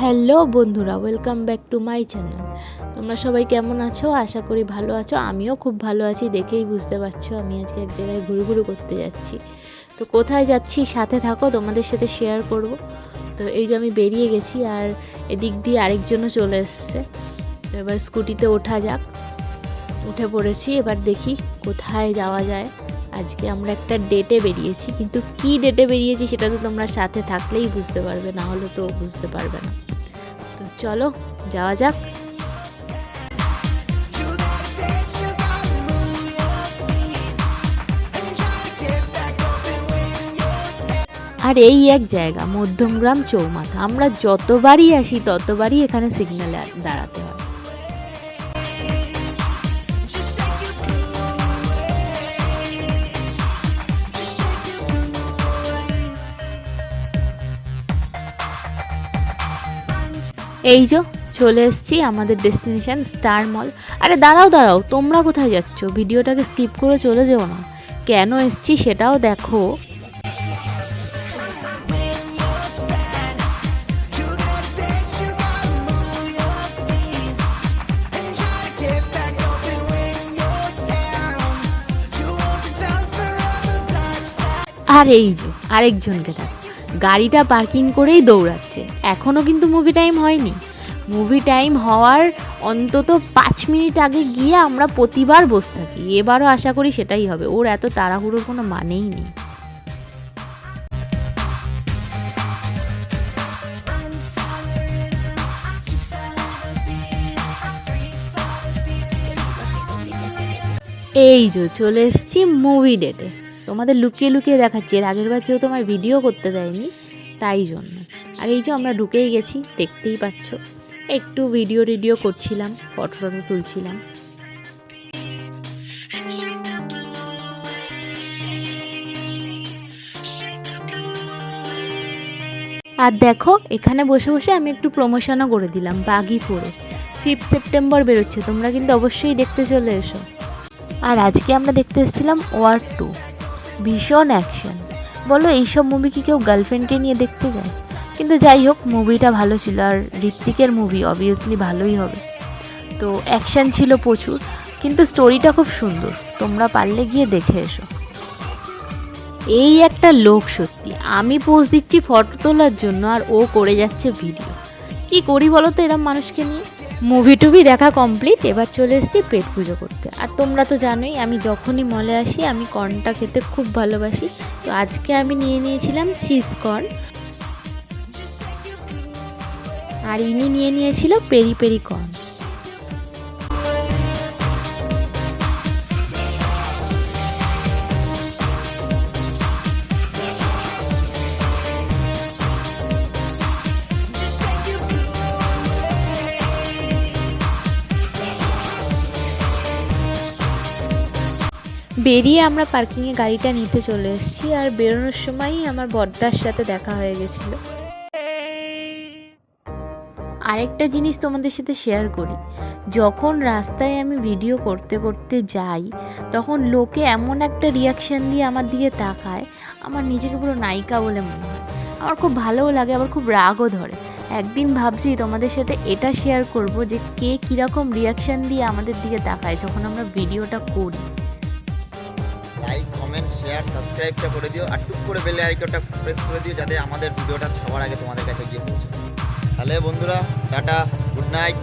Hello বন্ধুরা, welcome back to my channel. তোমরা সবাই কেমন আছো? আশা করি ভালো আছো। আমিও খুব ভালো আছি, দেখেই বুঝতে পারছো আমি আজকে এক জায়গায় ঘুরু করতে যাচ্ছি। তো কোথায় যাচ্ছি সাথে থাকো, তোমাদের সাথে শেয়ার করব। তো এই যে আমি বেরিয়ে গেছি আর এদিক দিয়ে আরেকজনও চলে এসছে। তো এবার স্কুটিতে ওঠা যাক। উঠে পড়েছি, এবার দেখি কোথায় যাওয়া যায়। আজকে আমরা একটা ডেটে বেরিয়েছি, কিন্তু কি ডেটে বেরিয়েছি সেটা তো তোমরা সাথে থাকলেই বুঝতে পারবে, না হলে তো বুঝতে পারবে না। তো চলো যাওয়া যাক। আর এই এক জায়গা মধ্যমগ্রাম চৌমাথা, আমরা যতবারই আসি ততবারই এখানে সিগন্যালে দাঁড়াতে হয়। এই যে চলে এসেছি আমাদের ডেস্টিনেশন স্টার মল। আরে দাঁড়াও দাঁড়াও, তোমরা কোথায় যাচ্ছ? ভিডিওটাকে স্কিপ করে চলে যেও না। কেন এসেছি সেটাও দেখো। আর এই যে আরেকজনকে দেখ, গাড়িটা পার্কিং করেই দৌড়াচ্ছে। এখনও কিন্তু মুভি টাইম হয়নি। মুভি টাইম হওয়ার অন্তত 5 মিনিট আগে গিয়ে আমরা প্রতিবার বসে থাকি। এবারও আশা করি সেটাই হবে। ওর এত তাড়াহুড়োর কোনো মানেই নেই। এই যে চলে এসেছি মুভি ডেটে। তোমাদের লুকিয়ে লুকিয়ে দেখাচ্ছি, এর আগের বার যেহেতু তোমায় ভিডিও করতে দেয়নি তাই জন্য। আর এই যে আমরা ঢুকেই গেছি, দেখতেই পাচ্ছ। একটু ভিডিও করছিলাম, ফটো তুলছিলাম। আর দেখো এখানে বসে বসে আমি একটু প্রমোশনও করে দিলাম বাগি পরে। 5 সেপ্টেম্বর বেরোচ্ছে, তোমরা কিন্তু অবশ্যই দেখতে চলে এসো। আর আজকে আমরা দেখতে এসেছিলাম ওয়ার 2। ভীষণ অ্যাকশন। বলো এইসব মুভি কি কেউ গার্লফ্রেন্ডকে নিয়ে দেখতে যায়? কিন্তু যাই হোক, মুভিটা ভালো ছিল। আর ঋত্বিকের মুভি অবভিয়াসলি ভালোই হবে। তো অ্যাকশন ছিল প্রচুর, কিন্তু স্টোরিটা খুব সুন্দর। তোমরা পারলে গিয়ে দেখে এসো। এই একটা লোক, সত্যি আমি পোজ দিচ্ছি ফটো তোলার জন্য আর ও করে যাচ্ছে ভিডিও। কি করি বলো তো এরম মানুষকে নিয়ে। মুভি টুভি দেখা কমপ্লিট, এবার চলে এসেছি পেট পুজো করতে। আর তোমরা তো জানোই আমি যখনই মলে আসি আমি কর্নটা খেতে খুব ভালোবাসি। তো আজকে আমি নিয়ে নিয়েছিলাম চিজ কর্ন, আর ইনি নিয়ে নিয়েছিল পেরি পেরি কর্ন। বেরিয়ে আমরা পার্কিংয়ে গাড়িটা নিতে চলে এসেছি। আর বেরোনোর সময়ই আমার বড়দার সাথে দেখা হয়ে গেছিলো। আরেকটা জিনিস তোমাদের সাথে শেয়ার করি, যখন রাস্তায় আমি ভিডিও করতে করতে যাই তখন লোকে এমন একটা রিয়াকশান দিয়ে আমার দিকে তাকায়, আমার নিজেকে পুরো নায়িকা বলে মনে হয়। আমার খুব ভালোও লাগে, আবার খুব রাগও ধরে। একদিন ভাবছি তোমাদের সাথে এটা শেয়ার করব যে কে কীরকম রিয়াকশান দিয়ে আমাদের দিকে তাকায় যখন আমরা ভিডিওটা করি। লাইক, কমেন্ট, শেয়ার, সাবস্ক্রাইবটা করে দিও। আর টুক করে বেল আইকনটা প্রেস করে দিও যাতে আমাদের ভিডিওটা সবার আগে তোমাদের কাছে গিয়ে পৌঁছে। তাহলে বন্ধুরা, টাটা, গুড নাইট।